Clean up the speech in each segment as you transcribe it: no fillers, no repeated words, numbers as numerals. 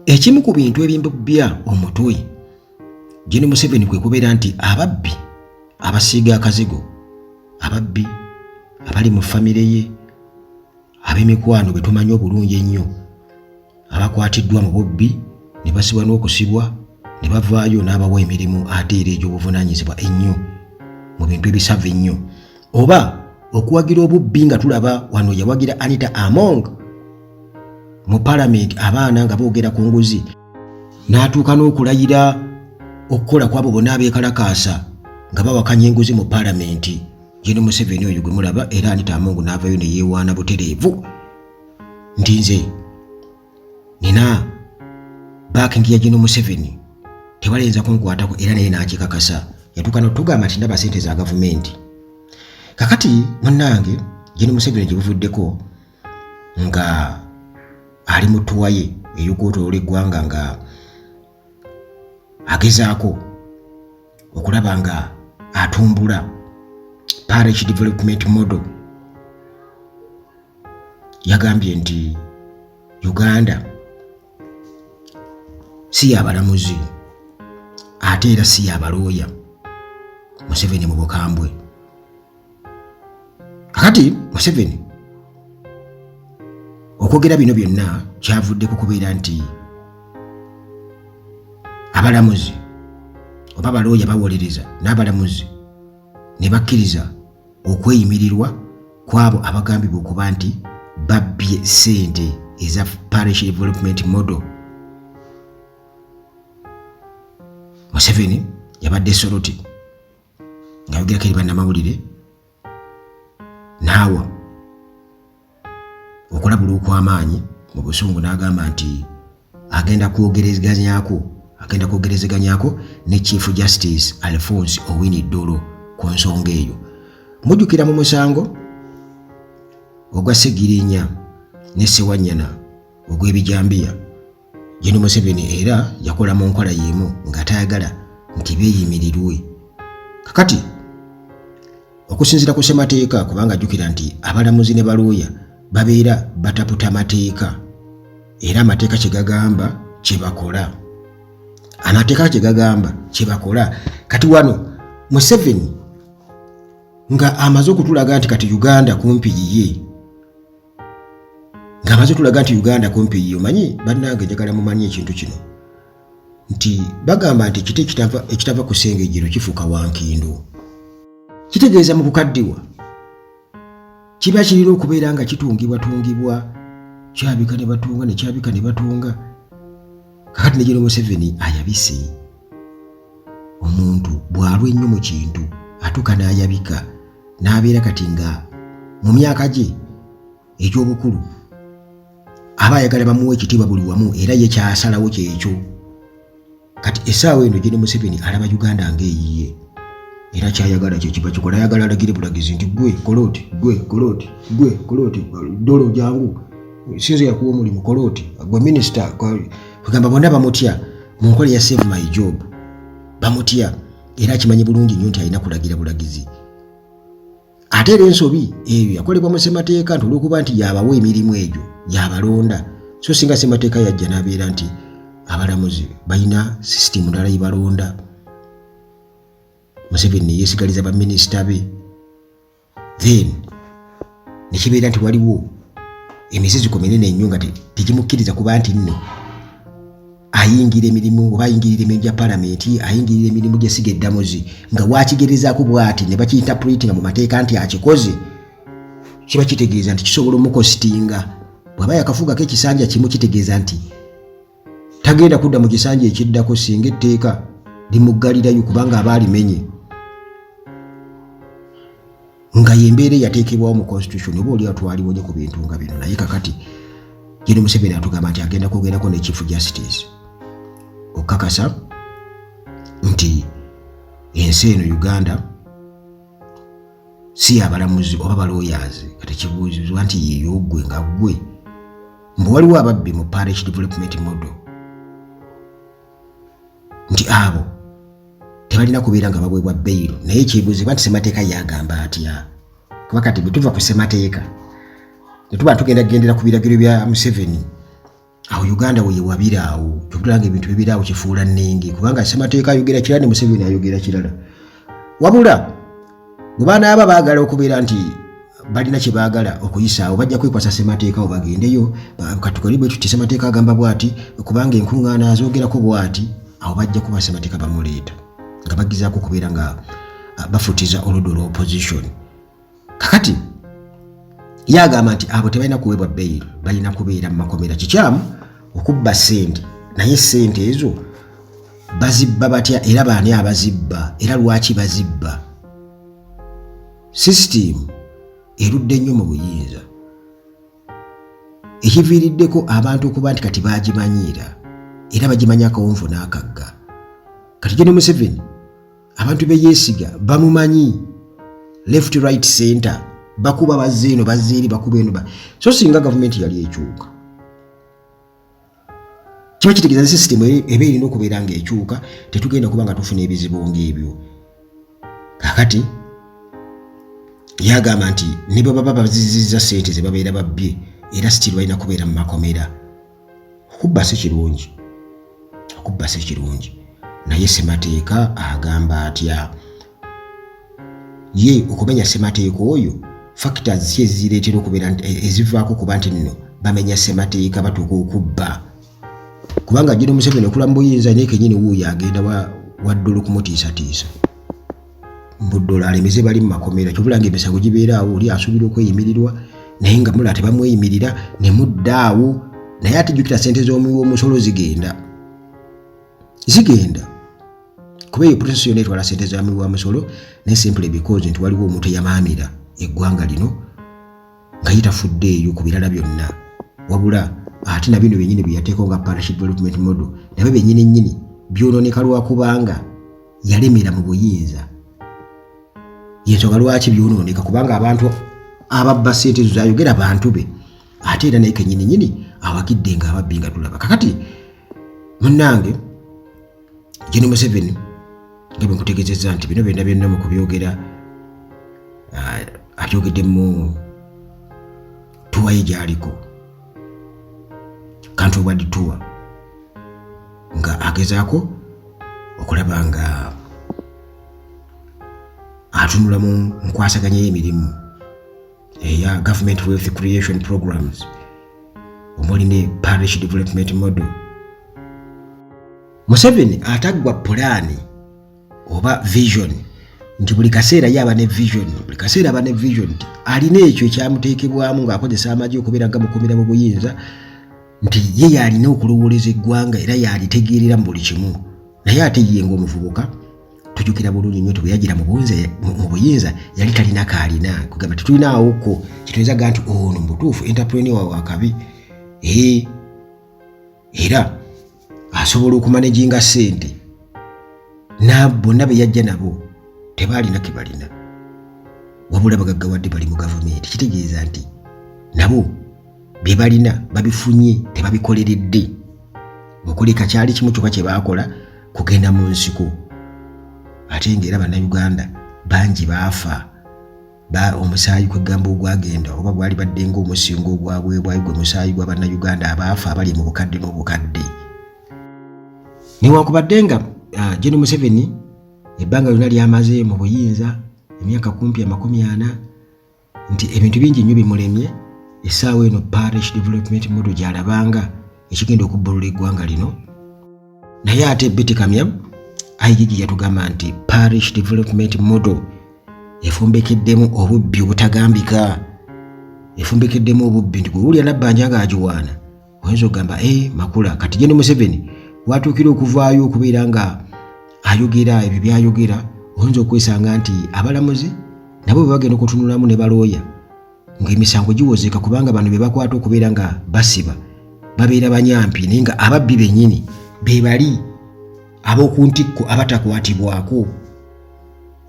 ekimu ku bintu ebimbubya omutwe Gen. Museveni kwe kubeera nti ababbi abasiiga akazigo, ababbi abali mu famire ye, ab'emikwano betumanyi obulungi ennyo, abakwatiddwa mu bubbi ne basibwa n'okusibwa ne bavaayo n'abawa emirimu ate era egy'obuvunaanyizibwa ennyo mu bintu ebisava ennyo, oba okuwagira obubbi nga tulaba wano yawagira Anita Among mu Parliament abaana nga boogera ku nguzi, n'atuuka n'okulayira okukola kwabo bonna abeekalakaasa nga bawakanya enguzi mu Parliament. Gen. Museveni oyo gwe mulaba era Anita Among n'avayo ne yeewaana butereevu nti nze nina backing ya Gen. Museveni, tewalenza kunkwatako, era naye n'akikakasa. Yatuuka n'otugamba nti ndaba ssente za gavumenti. Kakati munnange Gen. Museveni gye buvuddeko nga ali mu ttuwa ye ey'okwetooloola eggwanga nga agezaako okulaba nga atumbula Parish Development Model. Yagambye nti Uganda si y'abalamuzi ate era si y'abalooya. Museveni mu bukambwe. Kakati Museveni okwogera bino byonna kyavuddeko kubeera nti abalamuzi oba abalooya bawolereza n'abalamuzi ne bakkiriza okweyimirirwa kwabo abagambibwa okuba nti babbye ssente eza Parish Development Model. Museveni yabadde Soroti ng'ayogerako eri bannamawulire n'awa okulabula okw'amaanyi mu busungu, n'agamba nti agenda kwogerezeganyako ne Chief Justice Alphonse Owiny Dollo ku nsonga eyo. Mujjukira mu musango ogwa Ssegirinya ne Ssewanyana ogw'ebijambiya, Gen. Museveni era yakola mu nkola y'emu nga tayagala nti beeyimirirwe. Kakati okusinziira ku ssemateeka, kubanga ajjukira nti abalamuzi ne balooya babeera bataputa mateeka, era amateeka kye gagamba kye bakola. Amateeka kye gagamba kye bakola. Kati wano Museveni nga amaze okutulaga nti kati Uganda kumpi yiye, omanyi bannange njagala mumanyi ekintu kino nti bagamba nti kite ekitava ku ssengejjero kifuuka wankindo. Kitegeeza mu bukaddiwa kiba kirina okubeera nga kitungibwa, kyabika ne batunga, ne kyabika ne batunga. Kakati ne Gen. Museveni ayabise. Omuntu bw'alwa ennyo mu kintu atuuka n'ayabika, n'abeera kati nga mu myaka gye egy'obukulu aba ayagala bamuwa ekitiibwa buli wamu, era ye kyasalawo kyekyo. Kati essaawa eno Gen. Museveni alaba Uganda ng'eyiye, era kyayagala kye kiba kikola. Ayagala alagire bulagizi nti gwe Koloti, Dollo jangu, sinze yakuwa omulimu Koloti, gwe minisita. Kugamba bonna bamutya mu nkola ya Save My Job, bamutya era akimanyi bulungi nnyo nti alina kulagira bulagizi. Ate era ensobi eyo yakolebwa mu ssemateeka nti olw'okuba nti yabawa emirimu egyo yabalonda, so singa ssemateeka yajja n'abeera nti abalamuzi balina sisitimu ndala yibalonda, Museveni yeesigaliza baminisita be, then ne kibeera nti waliwo emiziziko minene ennyo nga tegimukkiriza kuba nti nno ayingira emirimu oba ayingirira emirimu gya Palamenti, ayingirira emirimu gy'essiga eddamuzi, nga waakigerezaako bw'ati ne bakiinterpretinga mu mateeka nti akikoze, kiba kitegeeza nti kisobola omukositinga. Bw'aba yakafugako ekisanja kimu kitegeeza nti tagenda kudda mu kisanja ekiddako singa etteeka limuggalirayo kubanga aba alimenye, nga yembeera yateekebwawo mu constitution oba oli atwaliwo ku bintu nga bino. Naye kakati Gen. Museveni atugamba nti agenda kwogerako ne Chief Justice okukakasa nti ensi eno Uganda si abalamuzi oba balooyazi. Kati kibuuzibwa nti yeeyo gwe nga gwe mbu waliwo ababbi mu Parish Development Model, nti abo tebalina kubeera nga babwebwa bbeiro. Naye kibuuzibwa nti ssemateeka yagamba atya? Kuba kati bwe tuva ku ssemateeka ne tuba tugenda kugendera ku biragiro bya Museveni, awo Uganda we wabiraawo kyokutulanga ebintu bibiraawo kifuula nnenge kubanga ssemateeka ayogera kirala ne Museveni ayogera kirala wabula bwe baana aba baagala okubeera nti balina kye baagala okuyisaawo bajja kwekwasa ssemateeka awo bagendeyo katukole bwe tuti ssemateeka agamba bw'ati kubanga enkuŋŋaana azoogerako bw'ati awo bajja kuba ssemateeka bamuleeta nga bagizaako okubeera nga bafutiza oludda olw'opposition kakati ye agamba nti abo tebalina kuweebwa beyiro balina kubeera mu makomera kikyamu okubba ssente naye ssente ezo bazibba batya era baani abazibba era lwaki bazibba system erudde nnyo mu buyinza ekiviiriddeko abantu okuba nti kati bagimanyiira era bagimanya akawonvu n'akagga kati John Museveni abantu beyeesiga bamumanyi left right center bakuba bazze eno bazze eri bakuba eno so singa gavumenti yali ekyuka kiba kitegeeza system eba erina okubeera nga ekyuka tetugenda kuba nga tufuna ebizibu ng'ebyo kakati yagamba nti ne bwe baba bazizizza ssente ze babeera babbye era sitiri balina kubeera mu makomera okubba si kirungi naye ssemateeka agamba atya ye okumenya ssemateeka oyo factors ki ezireetera okubeera ezivaako kuba nti nno bamenya ssemateeka batuuka okubba kubanga John Museveni okula mu buyinza naye kennyini wuuyo agenda waddulu kumutiisatiisa mbuddola alemeze bali mu makomera kyobulanga emisango gibeeraawo oli asuubira okweyimirirwa naye nga mulala tebamweyimirira ne muddaawo naye ate jjukira ssente z'omuwi w'omusolo zigenda kuba eyo process yonna etwala ssente z'omuwi w'omusolo naye simply because nti waliwo omuntu eyamaamira eggwanga lino nga yitafuddeeyo ku birala byonna wabula ate na bino byennyini bye yateekao nga partnership development model nabyo byennyini byonooneka lwakubanga yalemera mu buyinza yensonga lwaki byonooneka kubanga abantu ababba ssente ezo zayogera bantu be ate era naye kennyininyini awagidde nga ababbi nga tulaba kakati munnange John Museveni nga bwe nkutegeezezza nti bino byonna mu kubyogera abyogedde mu tuwa ye gy'aliko Country World Tour nga agezaako okulaba nga atunula mu nkwasaganya y'emirimu eya Government Wealth Creation Programs omuli ne Parish Development Model. Museveni ataggwa pulaani oba vision nti buli kaseera yaba ne vision nti alina ekyo ekyamuteekebwamu ng'akozesa amagye okubeera nga mukomera mu buyinza nti ye yalina okulowooleza eggwanga era yalitegeerera mu buli kimu naye ate ye ng'omuvubuka tujjukira bulungi nnyo bwe yagira mu buyinza yali talina kaalina kugamba tetulinawoko kituyinzaga nti ono mubutuufu entrepreneur wakabi era asobola okumanaginga ssente bonna be yajja nabo tebaalina kebalina wabula bagaggawadde bali mu gavumenti kitegeeza nti nabo bye balina babifunye tebabikoleredde okuleka kyali kimu kyokka kye baakola kugenda mu nsiko ate ng'era bannayuganda bangi baafa omusaayi kwegamba ogwagenda oba gwali badde ng'omusingo ogwabwebwayi gwe musaayi gwa bannayuganda abaafa abali mu bukadde n'obukadde newankubadde nga John Museveni ebbanga lyonna lyamaze mu buyinza emyaka kumpi 40 nti ebintu bingi nnyo bimulemye essaawa eno Parish Development Model gy'alabanga ekigenda okubbulula eggwanga lino naye ate Betty Kamya ayigigi yatugamba nti Parish Development Model efumbekeddemu obubbi obutagambika efumbekeddemu obubbi nti gwewulya nabbanja ng'agiwaana oyinza okugamba makula kati John Museveni watuukira okuvaayo okubeera nga ayogera ebyo byayogera oyinza okwesanga nti abalamuzi nabo bwe bagenda okutunulamu ne balooya ng'emisango giwozeka kubanga bano be bakwata okubeera nga basiba babeera banyampi naye nga ababbi bennyini be bali ab'oku ntikko abatakwatibwako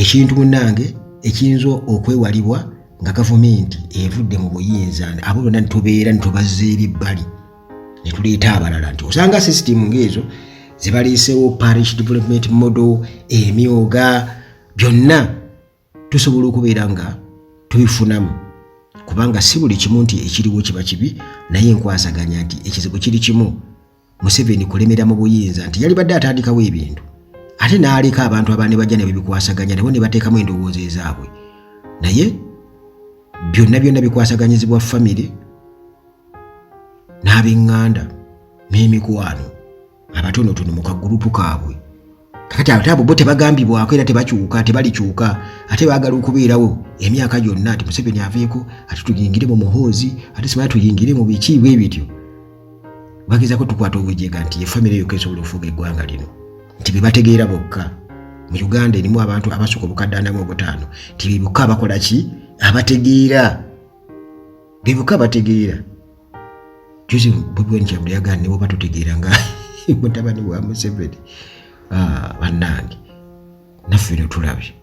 ekintu munnange ekiyinza okwewalibwa nga gavumenti evudde mu buyinza abo bonna nitubeera nitubazza eri ebbali ne tuleeta abalala nti osanga sisitimu ng'ezo ze baleesewo Parish Development Model emyoga byonna tusobola okubeera nga tubifunamu kubanga si buli kimu nti ekiriwo kiba kibi, naye nkwasaganya nti ekizibu kiri kimu. Museveni kulemera mu buyinza nti yali badde atandikawo ebintu ate n'aleka abantu abaana bajja ne bikwasaganya nabo ne bateekamu endowooza ezaabwe, naye byonna bikwasaganyizibwa famire n'ab'eŋŋanda n'emikwano abatonotono mu kagurupu kaabwe. Kakati ate abo bo tebagambibwako era tebakyuka, tebalikyuka, ate baagala okubeerawo emyaka gyonna ati Museveni aveeko, ate tuyingire mu muhoozi, ate simanya tuyingire mu biki bwe bityo. Bagezaako tukwata obujega nti efamire yokka esobola okufuga eggwanga lino, nti be bategeera bokka. Mu Uganda erimu abantu abasukka obukadde 45 nti be bokka abakola ki, abategeera, be bokka abategeera. Joseph Bobi Wine Kyagulanye yagamba ne bw'oba totegeera nga mutabani wa Museveni, bannange naffe ne tulabye.